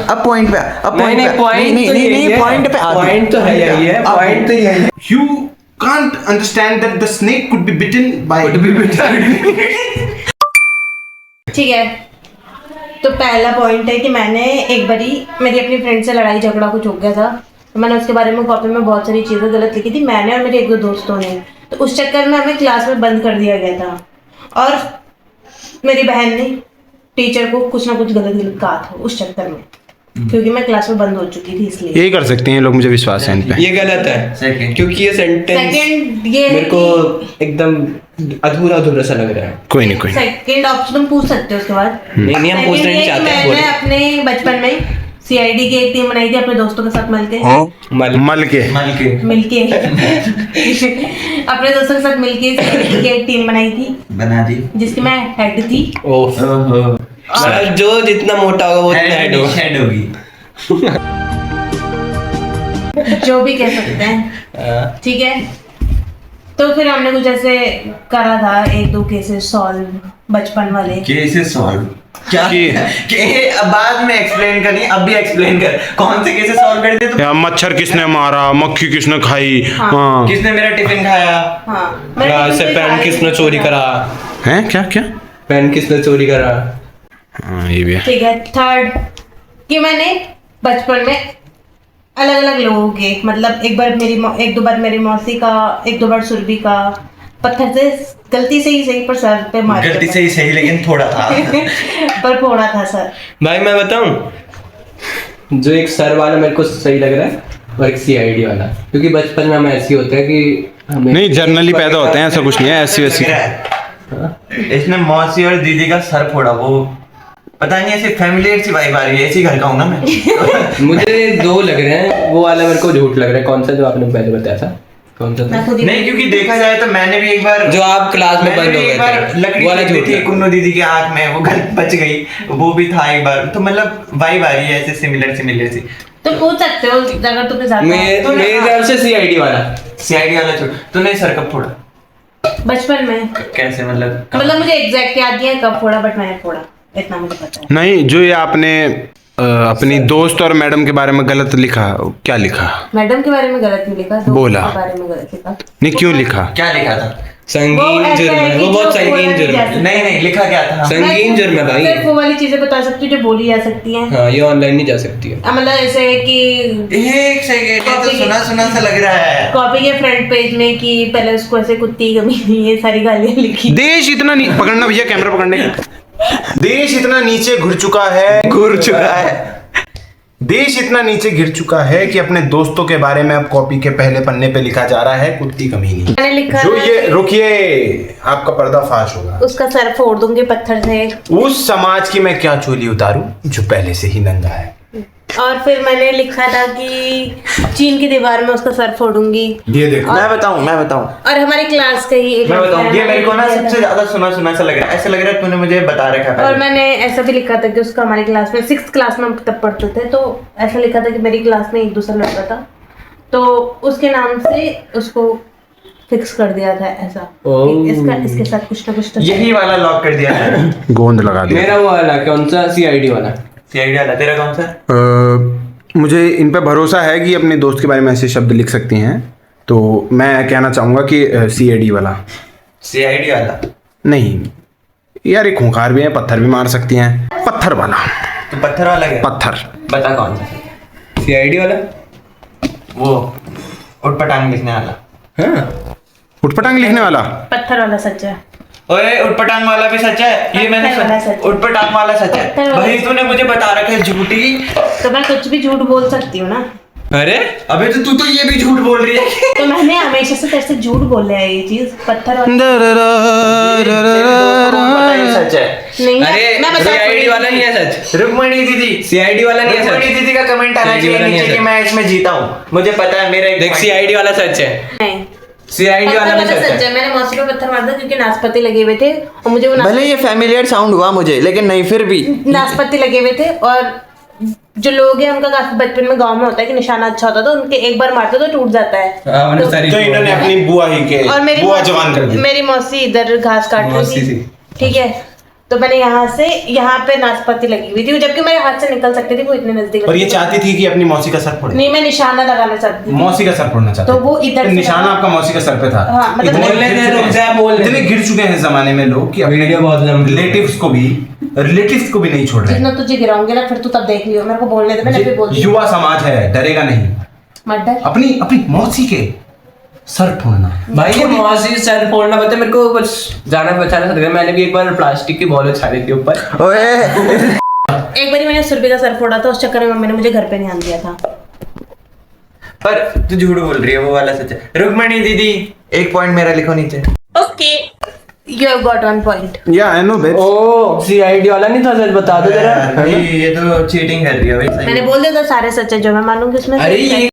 अब पॉइंट पे पॉइंट तो है यही है, पॉइंट तो यही है। You can't understand that the snake could be bitten by. ठीक है, तो पहला पॉइंट है कि मैंने एक बारी मेरी अपनी फ्रेंड से लड़ाई झगड़ा कुछ हो गया था, तो मैंने उसके बारे में कॉपी में बहुत सारी चीज़ें गलत लिखी थी, मैंने और मेरे एक दो दोस्तों ने। तो उस चक्कर में हमें क्लास में बंद कर दिया गया था, और मेरी बहन ने टीचर को कुछ ना कुछ गलत कहा था उस चक्कर में, क्योंकि मैं क्लास में बंद हो चुकी थी इसलिए। यही कर सकते हैं लोग, मुझे विश्वास है इन पे। ये गलत है सेकंड, क्योंकि ये सेंटेंस सेकंड ये मेरे को एकदम अधूरा सा लग रहा है। कोई नहीं सेकंड ऑप्शन तुम पूछ सकते हो उसके बाद। नहीं हम पूछना नहीं चाहते। मैंने अपने बचपन में सीआईडी की एक टीम बनाई थी अपने दोस्तों के साथ मिलके मिलके अपने दोस्तों के साथ मिलके सीआईडी की एक टीम बनाई थी, बना दी, जिसकी मैं हेड थी। जो जितना मोटा होगा वो उतना हेड होगी। जो भी कह सकते हैं, ठीक है। तो फिर हमने कुछ ऐसे करा था, एक दो केसेस सॉल्व बचपन वाले। केसेस सॉल्व क्या के अब बाद में एक्सप्लेन करनी, अब भी एक्सप्लेन कर कौन से केसेस सॉल्व कर दे। तो मच्छर किसने मारा, मक्खी किसने खाई, हाँ। किसने मेरा टिफिन खाया, हाँ। से पेन किसने चोरी करा है, क्या क्या पेन किसने चोरी करा, हाँ ये भी है। ठीक है। थर्ड कि मैंने बचपन में अलग अलग लोगों के, मतलब एक दो बार मेरी मौसी का, एक दो बार सुरभि का पत्थर से गलती से ही सही पर सर पे मार, गलती से ही सही लेकिन थोड़ा था पर फोड़ा था सर। भाई मैं बताऊं, जो एक सर वाला मेरे को सही लग रहा है और एक सीआईडी वाला, क्योंकि बचपन में हम ऐसे होते हैं कि हमें नहीं जनरली पैदा होते हैं, ऐसा कुछ नहीं है, ऐसी वैसी। इसने मौसी और दीदी का सर फोड़ा, वो पता नहीं ऐसी फैमिलियर सी वाइब आ रही है, ऐसी घर का हूं ना मैं। मुझे दो लग रहे हैं, वो वाला मेरे को झूठ लग रहा है। कौन सा जो आपने पहले बताया था, कौन सा था? नहीं क्योंकि देखा जाए तो मैंने भी एक बार, जो आप क्लास में बंद हो गए थे, लकड़ी वाला फेंक दी झूठ थी है। कुन्नू दीदी के आंख में, वो घर बच गई, वो भी था एक बार। तो मतलब वाइब आ रही है ऐसे सिमिलर सी। तो पूछ सकते हो अगर तुम्हें ज्यादा। मेरे हिसाब से सीआईडी वाला छोड़, तूने सर कब फोड़ा, बचपन में कैसे, मतलब मुझे एग्जैक्ट याद नहीं है कब फोड़ा, बट मैंने फोड़ा, इतना मुझे पता है। नहीं जो ये आपने अपनी दोस्त और मैडम के बारे में गलत लिखा, क्या लिखा? मैडम के बारे में गलत नहीं लिखा, बोला के बारे में गलत लिखा। नहीं क्यों लिखा, क्या लिखा था? संगीन जुर्म है, वो बहुत संगीन जुर्म है। नहीं लिखा क्या था? संगीन जुर्म है भाई। सिर्फ वो वाली चीजें बता सकती हूँ जो बोली जा सकती हैं। हाँ, ये ऑनलाइन नहीं जा सकती है। मतलब ऐसे है कि एक सेकंड, तो सुना सा लग रहा है। कॉपी के फ्रंट पेज में कि पहले उसको ऐसे कुत्ती कमीनी ये सारी गालियां लिखी। देश इतना पकड़ना भैया, कैमरा पकड़ने का। देश इतना नीचे घुर चुका है देश इतना नीचे गिर चुका है कि अपने दोस्तों के बारे में अब कॉपी के पहले पन्ने पे लिखा जा रहा है कुत्ती कमीनी। मैंने लिखा जो ये रुकिए, आपका पर्दाफाश होगा। उसका सर फोड़ दूंगी पत्थर से। उस समाज की मैं क्या चोली उतारूं जो पहले से ही नंगा है। और फिर मैंने लिखा था कि चीन की दीवार में उसका सर फोड़ूंगी। ये देखो, मैं बताऊं और हमारी क्लास का ही एक मैं बताऊं, ये मेरे को ना सबसे ज्यादा सुना सा लग रहा है, ऐसा लग रहा है तूने मुझे बता रखा है। और मैंने ऐसा भी लिखा था कि उसका हमारी क्लास में 6th क्लास में हम तब पढ़ते थे, तो ऐसा लिखा था कि मेरी क्लास में एक दूसरा लड़का था, तो उसके नाम से उसको फिक्स कर दिया था ऐसा। इसके साथ कुछ ना कुछ तो यही वाला लॉक कर दिया है, गोंद लगा दिया। मेरा वो वाला कौन सा, सीआईडी वाला। तेरा कौन सा? मुझे इन पे भरोसा है कि अपने दोस्त के बारे में ऐसे शब्द लिख सकती हैं, तो मैं कहना चाहूंगा कि सीआईडी वाला नहीं यार, एक खूंखार भी है, पत्थर भी मार सकती हैं, पत्थर वाला। तो पत्थर वाला क्या? पत्थर बता कौन सा? सीआईडी वाला, वो उटपटांग लिखने वाला। हाँ, उटपटांग लिखने वाला, पत्थर वाला सच है। ओए उटपटांग वाला भी सच है, ये मैंने उटपटांग वाला सच है भाई, तूने मुझे बता रखा है झूठी। तो मैं कुछ भी झूठ बोल सकती हूँ ना। अरे अबे तो तू तो ये भी झूठ बोल रही है। तो मैंने हमेशा से तेरे से झूठ बोला है, ये चीज पत्थर वाला सच है। नहीं है। अरे मैं बता सीआईडी वाला नहीं है सच, रुक्मणी दीदी, सीआईडी वाला नहीं है रुक्मणी सच। दीदी का कमेंट आना CID वाला चाहिए नहीं है नीचे कि सच। मैं इसमें जीता हूँ, मुझे पता है मेरा एक देख सीआईडी वाला सच है, नहीं, सीआईडी वाला भी सच है। मैंने मौसी को पत्थर मारा था क्योंकि नाशपाती लगे हुए थे, और मुझे वो भले ये फैमिलियर साउंड हुआ मुझे, लेकिन नहीं फिर भी नाशपाती लगे हुए थे। और जो लोग हैं उनका काफी बचपन में गांव में होता है कि निशाना अच्छा होता है, तो उनके एक बार मारते तो टूट जाता है। तो इन्होंने अपनी बुआ ही के और बुआ जवान कर दी। मेरी मौसी इधर घास काट रही थी, ठीक है, तो मैंने यहाँ से यहाँ पे नाशपाती लगी हुई थी, जबकि मेरे हाथ से निकल सकती थी, वो इतने नजदीक। और ये चाहती थी कि अपनी मौसी का सर फोड़े। नहीं, मैं निशाना लगाना चाहती थी। मौसी का सर फोड़ना चाहती तो थी। वो इधर से निशाना आपका मौसी का सर पे था। हाँ, मतलब बोलने दे, रुक जा, बोल इतने गिर चुके हैं इस जमाने में लोग कि अपने वीडियो बहुत लंबी रिलेटिव्स को भी नहीं छोड़ रहे जितना तुझे गिराऊंगे ना, फिर तू तब देख लियो। मेरे को बोलने दे, मैंने अभी बोल हैं। दिया। युवा समाज है, डरेगा नहीं। मत डर। अपनी मौसी के सर फोड़ना। भाई ये मौसी सर फोड़ना, पता है मेरे को कुछ जाना पहचाना था। मैंने भी एक बार प्लास्टिक की बॉल उछाली थी ऊपर। एक बार मैंने सुरभि का सर फोड़ा था, उस चक्कर में मम्मी ने मुझे घर पे नहीं आने दिया था। पर तू झूठ बोल रही है, वो वाला सच है। रुकमणी दीदी, एक पॉइंट मेरा लिखो नीचे। Okay, you have got 1 point. Yeah I know babes. ओ सीआईडी वाला नहीं था, सच बता दो जरा। ये तो चीटिंग कर रही है भाई। मैंने बोल दिया था सारे सच है, जो मैं मानूंगी उसमें। अरे ये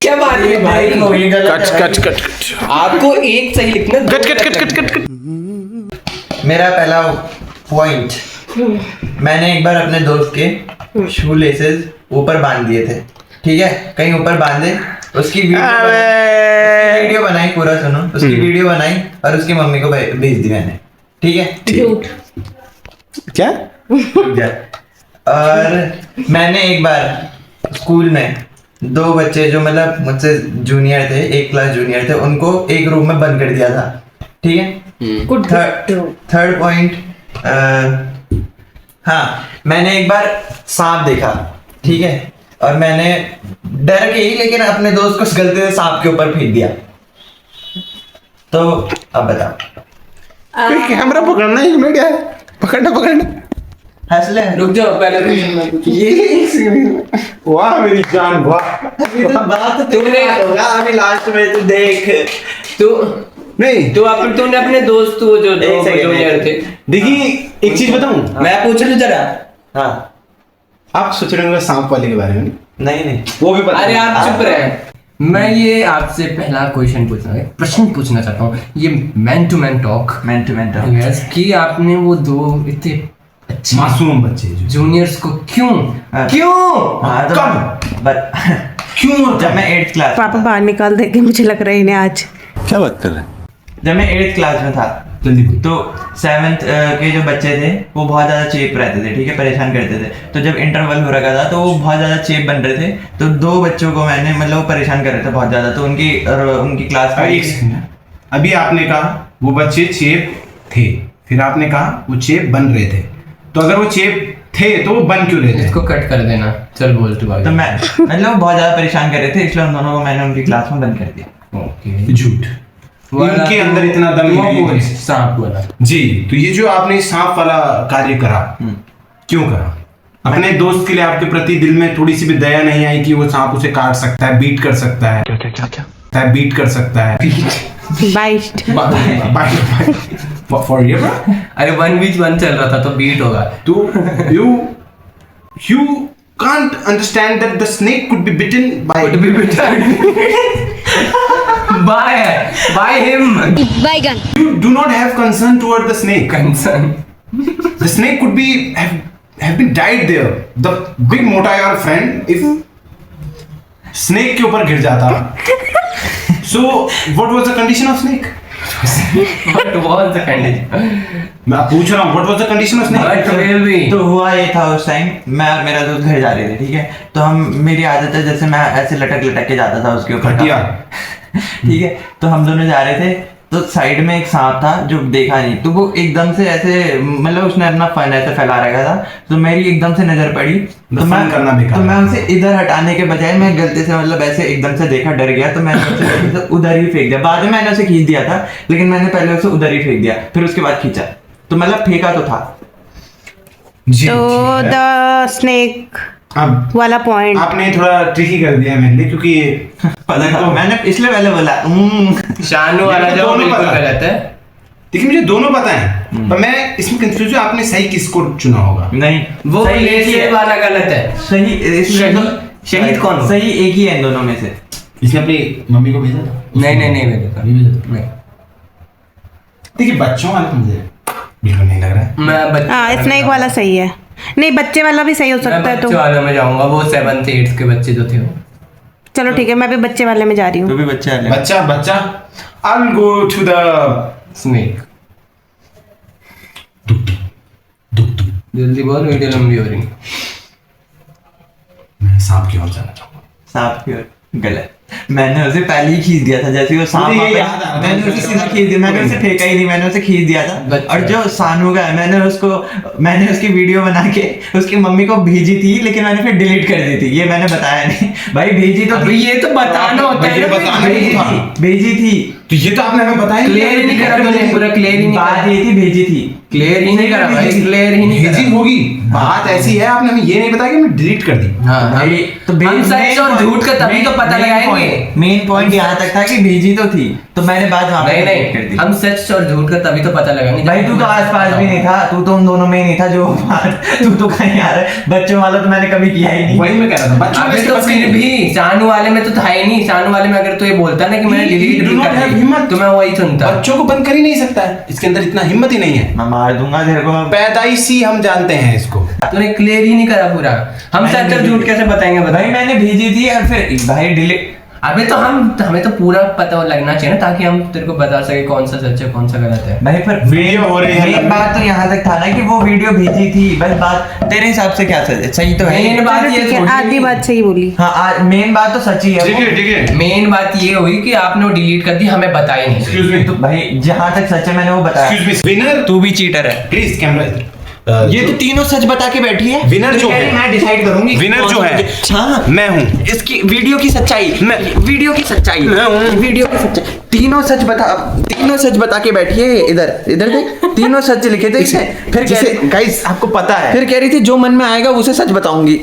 क्या बात है भाई, ये गलत है भाई। कट। आपको एक सही लिखना, दो कट। मेरा पहला पॉइंट, मैंने एक बार अपने दोस्त के शू लेसेस ऊपर बांध दिए थे, ठीक है, कहीं ऊपर बांधे, उसकी वीडियो बनाई, पूरा सुनो, उसकी वीडियो बनाई और उसकी मम्मी को भेज दी मैंने, ठीक है। झूठ। क्या? रुक जा। और मैंने एक बार स्कूल में 2 बच्चे जो मतलब मुझसे जूनियर थे, 1 क्लास जूनियर थे, उनको एक रूम में बंद कर दिया था, ठीक है। गुड। थर्ड पॉइंट, हाँ, मैंने एक बार सांप देखा, ठीक है, और मैंने डर के ही लेकिन अपने दोस्त को गलती से सांप के ऊपर फेंक दिया। तो अब बताओ। कैमरा पकड़ना 1 मिनट यार, पकड़ना। हंस ले। रुक जाओ, पहले क्वेश्चन में पूछो। ये वाह मेरी जान, वाह। अभी तो बात तुमने होगा, अभी लास्ट में तो देख। तू नहीं तो तूने अपने दोस्त जो एक सेकंड, जूनियर थे। देखिए, एक चीज बताऊं, मैं पूछ लूं जरा। हाँ, आप सोच रहे होंगे सांप वाले के बारे में, नहीं वो भी पता अरे है। आप चुप रहे। मैं ये आपसे पहला क्वेश्चन प्रश्न पूछना चाहता हूँ, ये man to man talk mental कि आपने वो 2 इतने अच्छे मासूम बच्चे जो जूनियर्स को क्यों हाँ। क्यों क्यों जब मैं 8th क्लास पापा बाहर निकाल देंगे, मुझे लग रहा है इन्हें आज। क्या बात कर रहे हैं? जब मैं 8th क्लास में था, जल्दी बोल। तो 7th के जो बच्चे थे वो बहुत ज़्यादा चेप रहते थे, ठीक है, परेशान करते थे। तो जब इंटरवल हो रखा था तो वो बहुत ज़्यादा चेप बन रहे थे, तो 2 बच्चों को मैंने मतलब वो परेशान कर रहे थे बहुत ज़्यादा, तो उनकी क्लास अभी एक सेकंड, अभी आपने कहा वो बच्चे चेप थे, फिर आपने कहा वो चेप बन रहे थे, तो अगर वो चेप थे तो वो बन क्यों रहे थे? इसको कट कर देना, चल बोल तू तो आगे। मैं मतलब वो बहुत ज़्यादा परेशान कर रहे थे, इसलिए उन दोनों को मैंने उनकी क्लास में बंद कर दिया। ओके, झूठ। उनके अंदर इतना दम नहीं है। सांप वाला। जी, तो ये जो आपने सांप वाला कार्य करा, क्यों करा? अपने दोस्त के लिए आपके प्रति दिल में थोड़ी सी भी दया नहीं आई कि वो सांप उसे काट सकता है, बीट कर सकता है? क्या बीट कर सकता है? फॉर ये अरे 1v1 चल रहा था तो बीट होगा। तो you can't understand that the snake could be bitten by by him. you do not have concern toward the snake. Concern. The snake could be have been died there. The big mota your friend if snake के ऊपर गिर जाता. So what was the condition of snake? What was the condition? मैं पूछ रहा हूँ what was the condition of snake? What will be? तो हुआ ये था, उस टाइम मैं और मेरा दोस्त घर जा रहे थे, ठीक है, तो मेरी आदत है जैसे मैं ऐसे लटक के जाता था उसके ऊपर, घटिया। ठीक है, तो हम दोनों जा रहे थे, तो साइड में एक सांप था जो देखा नहीं, तो वो एकदम से ऐसे मतलब उसने अपना फन ऐसे फैला रखा था, तो मेरी एकदम से नजर पड़ी, तो मैं उसे इधर हटाने के बजाय मैं गलती से मतलब ऐसे एकदम से देखा, डर गया, तो मैंने उसे उधर ही फेंक दिया। बाद में मैंने उसे खींच दिया था, लेकिन मैंने पहले उसे उधर ही फेंक दिया, फिर उसके बाद खींचा, तो मतलब फेंका तो था। जी, तो द स्नेक अब वाला पॉइंट आपने थोड़ा ट्रिकी कर दिया मेरे लिए, क्योंकि पता था, मैंने इसलिए पहले बोला शानू वाला जो दोनों बिल्कुल पता। गलत है। देखिए मुझे दोनों पता है, पर मैं इसमें कंफ्यूज हूँ आपने सही किसको चुना होगा। नहीं, वो सही एक ही ये है। वाला गलत है। सही शहीद कौन? सही एक ही है इन दोनों में से। इसने अपनी मम्मी को भेजा था? नहीं मैंने कहा। नहीं भेजा था? नहीं। देखिए बच्चों वाला तो मुझे बिल्कुल नहीं लग रहा है। मैं बच्चे हाँ, स्नेक वाला सही है। नहीं, बच्चे वाला भी सही हो मैं सकता है। तो बच्चे वाले में जाऊंगा, वो 7th 8th के बच्चे जो थे वो। चलो ठीक है, मैं भी बच्चे वाले में जा रही तू हूँ। भी बच्चा है। बच्चा I'll go to the snake. जल्दी बोल, वीडियो लंबी हो रही है। मैं सांप की ओर जाना चाहूंगा। सांप की ओर गलत। मैंने उसे पहले ही खींच दिया था, जैसे वो सांप मुझे ये वहाँ पे- याद आ रहा था। मैंने उसे सीधा खींच दिया, मैंने उसे फेंका ही नहीं, मैंने उसे खींच दिया था। बच्चा। और जो सानू का है, मैंने उसकी वीडियो बना के उसकी मम्मी को भेजी थी, लेकिन मैंने फिर डिलीट कर दी थी। ये मैंने बताया नहीं भाई, भेजी तो अभी ये तो बताना होता है ये ना, बताना भेजी नहीं था। थी। भेजी थी। तो ये तो आपने हमें बताया क्लियर ही नहीं करा तूने, पूरा क्लियर ही नहीं बात करा। ये थी, भेजी थी। क्लियर ही नहीं करा भाई, क्लियर ही नहीं भेजी करा। होगी। बात ऐसी है, आपने हमें ये नहीं बताया कि मैं डिलीट कर दी। हाँ, भाई तो हम सच और झूठ का तभी तो पता लगाएंगे। मेन पॉइंट यहाँ तक था कि भेजी तो थी, तो मैंने बात वहाँ पे नहीं delete कर नहीं, दी। हम सच और झूठ का तभी तो पता लगाएंगे। भाई तू तो आसपास भी नहीं था, तू तो उन दोनों में ही नहीं था जो तू तो कहीं आ रहा है। बच्चों वाला तो मैंने कभी किया ही नहीं। वही मैं कह रहा था, बच्चों में अबे इसके तो बस की फिर नहीं। भी शानू वाले में तो था ही नहीं। शानू वाले में अगर तू ये बोलता ना कि मैंने डिलीट do भी not कर have दी, हिम्मत। तो मैं वही सुनता। बच्चों को बंद कर ही नहीं सकता है, इसके अंदर इतना हिम्मत ही नहीं है। मैं मार दूंगा तेरे को अब। पैदाइशी हम जानते हैं इसको। तूने क्लियर ही नहीं करा पूरा। हम सच और झूठ कैसे बताएंगे भाई बताइए। मैंने भेजी थी और फिर भाई डिलीट। अबे तो हमें तो पूरा पता लगना चाहिए ना, ताकि हम तेरे को बता सके कौन सा सच है कौन सा गलत है। भाई पर वीडियो हो रही है मेन लंबी। बात तो यहाँ तक था ना कि वो वीडियो भेजी थी, बस बात तेरे हिसाब से क्या सच है? सही तो है। मेन बात ये थोड़ी- आधी बात सही बोली। हाँ मेन बात तो सच ही है ठीक वो। है, ठीक है। मेन बात ये हुई कि आपने वो डिलीट कर दी, हमें बताई नहीं। एक्सक्यूज मी, तो भाई जहाँ तक सच है मैंने वो बताया। एक्सक्यूज मी, विनर तू भी चीटर है। प्लीज कैमरा इधर। ये तो तीनों सच बता के बैठी है। Winner तो जो कह रही है, मैं डिसाइड करूंगी winner कौन जो सा है, मुझे- हाँ मैं हूँ। इसकी वीडियो की सच्चाई, वीडियो की सच्चाई, मैं हूँ। वीडियो की सच्चाई। तीनों सच बता के बैठी है। इधर देख, तीनों सच लिखे थे इसे। फिर कह जैसे रही- गाइस आपको पता है, फिर कह रही थी जो मन में आएगा उसे सच बताऊंगी।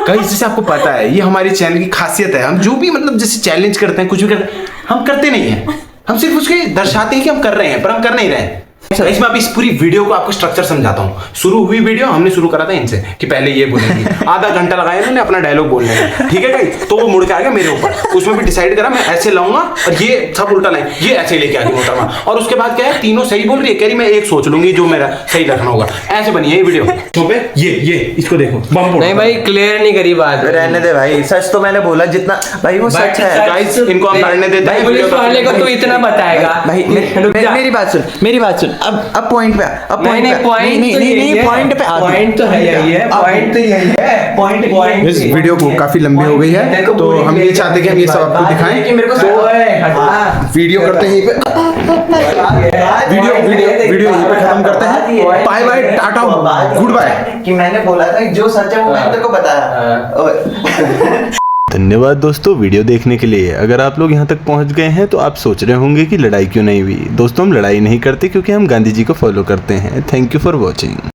गाइस जैसे आपको पता है, ये हमारी चैनल की खासियत है। हम जो भी मतलब जैसे चैलेंज करते हैं, कुछ भी करते हैं, हम करते नहीं हैं। हम सिर्फ उसके दर्शाते हैं कि हम कर रहे हैं, पर हम कर नहीं रहे हैं। इसमें अभी इस पूरी वीडियो को आपको स्ट्रक्चर समझाता हूँ। शुरू हुई वीडियो हमने शुरू करा था इनसे कि पहले ये बोलेंगे, आधा घंटा लगाया इन्होंने अपना डायलॉग बोलने में, ठीक है गाइस। तो वो मुड़ के आ गया मेरे ऊपर, उसमें भी डिसाइड करा मैं ऐसे लाऊंगा और ये सब उल्टा लाइन, ये ऐसे लेके आ गई मोहतरमा। और उसके बाद क्या है, तीनों सही बोल रही है, कह रही मैं एक सोच लूंगी जो मेरा सही रखना होगा। ऐसे बनी है ये वीडियो। तो पे ये इसको देखो, बम फोड़। नहीं भाई, क्लियर नहीं करी बात। रहने दे भाई, सच तो मैंने बोला जितना भाई वो सच है। गाइस इनको हम लड़ने देते हैं। पुलिस वाले को तू इतना बताएगा भाई रुक जा। मेरी बात सुन। अब पॉइंट पे आ, अब नहीं point नहीं, पे आ। पॉइंट तो नहीं यही है। पॉइंट पे आ तू। पॉइंट तो है यही है, पॉइंट तो यही है, पॉइंट इस वीडियो को काफी लंबी हो गई है, तो हम ये चाहते हैं कि हम ये सब आपको दिखाएं। कि मेरे को तो वीडियो करते हैं यहीं पे, वीडियो यहीं पे खत्म करते हैं। Bye bye, tata, goodbye. कि मैंने बोला था कि जो सच है वो मैंने तेरे को बताया। ओए। धन्यवाद दोस्तों वीडियो देखने के लिए। अगर आप लोग यहाँ तक पहुँच गए हैं तो आप सोच रहे होंगे कि लड़ाई क्यों नहीं हुई। दोस्तों हम लड़ाई नहीं करते क्योंकि हम गांधी जी को फॉलो करते हैं। Thank you for watching.